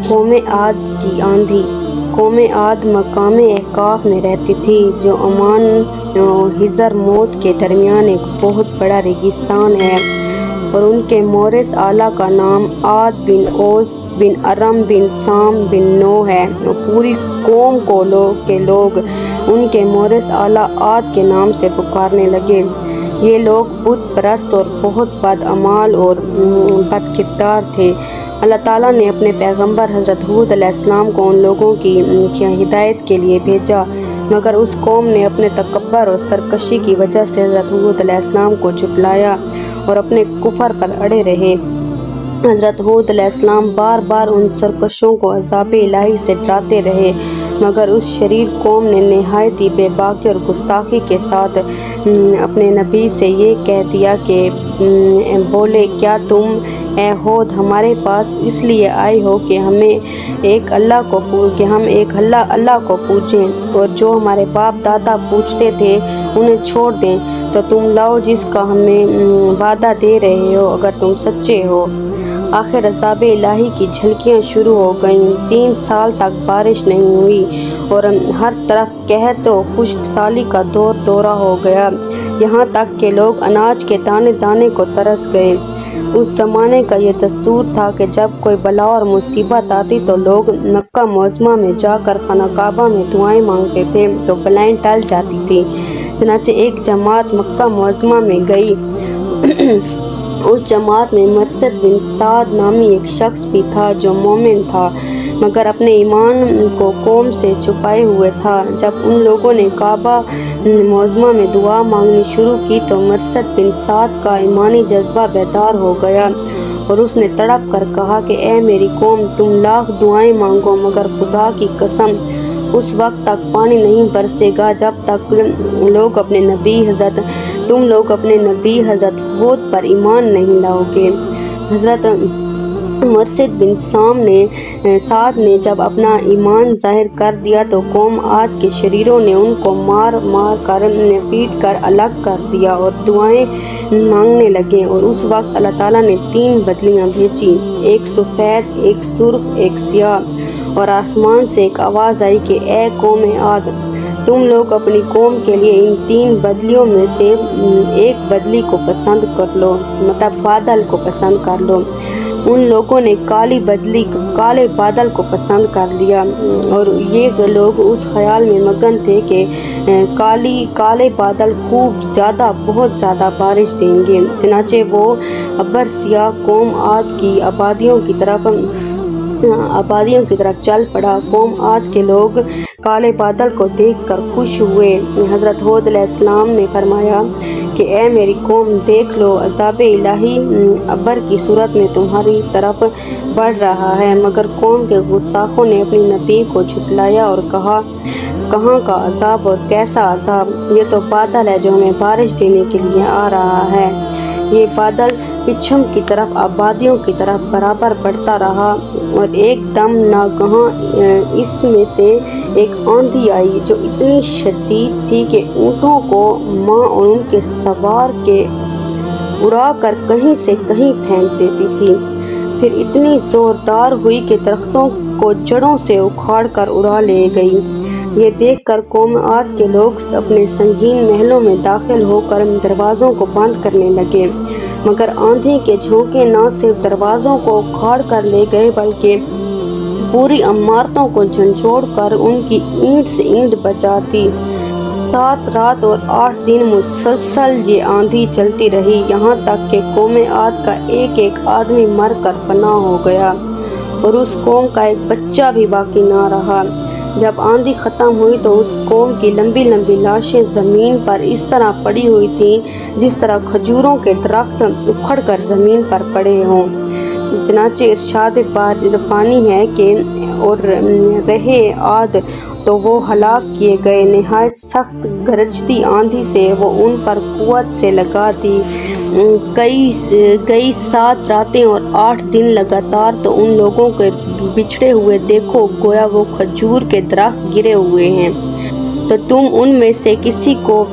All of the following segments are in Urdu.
قوم عاد کی آندھی۔ قوم عاد مقام احقاف میں رہتی تھی جو عمان و حضر موت کے درمیان ایک بہت بڑا ریگستان ہے، اور ان کے مورث اعلیٰ کا نام عاد بن اوس بن ارم بن سام بن نوح ہے، اور پوری قوم کے لوگ ان کے مورث اعلیٰ عاد کے نام سے پکارنے لگے۔ یہ لوگ بت پرست اور بہت بد اعمال اور بد کردار تھے۔ اللہ تعالیٰ نے اپنے پیغمبر حضرت ہود علیہ السلام کو ان لوگوں کی ہدایت کے لیے بھیجا، مگر اس قوم نے اپنے تکبر اور سرکشی کی وجہ سے حضرت ہود علیہ السلام کو جھٹلایا اور اپنے کفر پر اڑے رہے۔ حضرت ہود علیہ السلام بار بار ان سرکشوں کو عذاب الہی سے ڈراتے رہے، مگر اس شریر قوم نے نہایت ہی بے باکی اور گستاخی کے ساتھ اپنے نبی سے یہ کہہ دیا کہ بولے، کیا تم اے ہود ہمارے پاس اس لیے آئے ہو کہ ہم ایک اللہ کو پوجیں، اور جو ہمارے باپ دادا پوجتے تھے انہیں چھوڑ دیں؟ تو تم لاؤ جس کا ہمیں وعدہ دے رہے ہو اگر تم سچے ہو۔ آخر عذاب الہی کی جھلکیاں شروع ہو گئیں۔ 3 سال تک بارش نہیں ہوئی اور ہر طرف قحط و خشک سالی کا دورہ ہو گیا، یہاں تک کہ لوگ اناج کے دانے دانے کو ترس گئے۔ اس زمانے کا یہ دستور تھا کہ جب کوئی بلا اور مصیبت آتی تو لوگ مکہ معظمہ میں جا کر خانہ کعبہ میں دعائیں مانگتے تھے تو بلائیں ٹل جاتی تھیں۔ چنانچہ ایک جماعت مکہ معظمہ میں گئی۔ اس جماعت میں مرثد بن سعد نامی ایک شخص بھی تھا جو مومن تھا، مگر اپنے ایمان کو قوم سے چھپائے ہوئے تھا۔ جب ان لوگوں نے کعبہ معظمہ میں دعا مانگنی شروع کی تو مرثد بن سعد کا ایمانی جذبہ بیدار ہو گیا، اور اس نے تڑپ کر کہا کہ اے میری قوم، تم لاکھ دعائیں مانگو مگر خدا کی قسم اس وقت تک پانی نہیں برسے گا جب تک تم لوگ اپنے نبی حضرت ہود پر ایمان نہیں لاؤ گے۔ حضرت مرثد بن سعد نے جب اپنا ایمان ظاہر کر دیا تو قوم عاد کے شریروں نے ان کو مار کر پیٹ کر الگ کر دیا اور دعائیں مانگنے لگے، اور اس وقت اللہ تعالیٰ نے 3 بدلیاں بھیجی، ایک سفید، ایک سرخ، ایک سیاہ، اور آسمان سے ایک آواز آئی کہ اے قوم عاد، تم لوگ اپنی قوم کے لیے ان 3 بدلیوں میں سے ایک بدلی کو پسند کر لو، مطلب بادل کو پسند کر لو۔ ان لوگوں نے کالے بادل کو پسند کر لیا، اور یہ لوگ اس خیال میں مگن تھے کہ کالے بادل بہت زیادہ بارش دیں گے۔ چنانچہ وہ ابر سیاہ قوم عاد کی آبادیوں کی طرف چل پڑا۔ قوم عاد کے لوگ کالے بادل کو دیکھ کر خوش ہوئے۔ حضرت ہود علیہ السلام نے فرمایا کہ اے میری قوم، دیکھ لو، عذاب الہی ابر کی صورت میں تمہاری طرف بڑھ رہا ہے، مگر قوم کے گستاخوں نے اپنی نبی کو جھٹلایا اور کہا، کہاں کا عذاب اور کیسا عذاب؟ یہ تو بادل ہے جو ہمیں بارش دینے کے لیے آ رہا ہے۔ یہ بادل پچھم کی طرف آبادیوں کی طرف برابر بڑھتا رہا، اور ایک دم ناگہاں اس میں سے ایک آندھی آئی جو اتنی شدید تھی کہ اونٹوں کو ماں اور ان کے سوار کے اڑا کر کہیں سے کہیں پھینک دیتی تھی، پھر اتنی زوردار ہوئی کہ درختوں کو جڑوں سے اکھاڑ کر اڑا لے گئی۔ یہ دیکھ کر قوم عاد کے لوگ اپنے سنگین محلوں میں داخل ہو کر دروازوں کو بند کرنے لگے، مگر آندھی کے جھونکے نہ صرف دروازوں کو اکھاڑ کر لے گئے بلکہ پوری عمارتوں کو جھنجھوڑ کر ان کی اینٹ سے اینٹ بجا دی۔ 7 رات اور 8 دن مسلسل یہ آندھی چلتی رہی، یہاں تک کہ قوم عاد کا ایک آدمی مر کر فنا ہو گیا اور اس قوم کا ایک بچہ بھی باقی نہ رہا۔ جب آندھی ختم ہوئی تو اس قوم کی لمبی لمبی لاشیں زمین پر اس طرح پڑی ہوئی تھیں جس طرح کھجوروں کے درخت اکھڑ کر زمین پر پڑے ہوں۔ چنانچہ ارشاد بانی ہے کہ اور رہے عاد تو وہ ہلاک کیے گئے، نہایت سخت گرجتی آندھی سے وہ ان پر قوت سے لگا دی گئی 7 راتیں اور 8 دن لگاتار، تو ان لوگوں کے بچھڑے ہوئے دیکھو گویا وہ کھجور کے درخت گرے ہوئے ہیں، تو تم ان میں سے کسی کو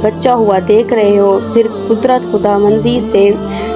بچا ہوا دیکھ رہے ہو۔ پھر قدرت خداوندی سے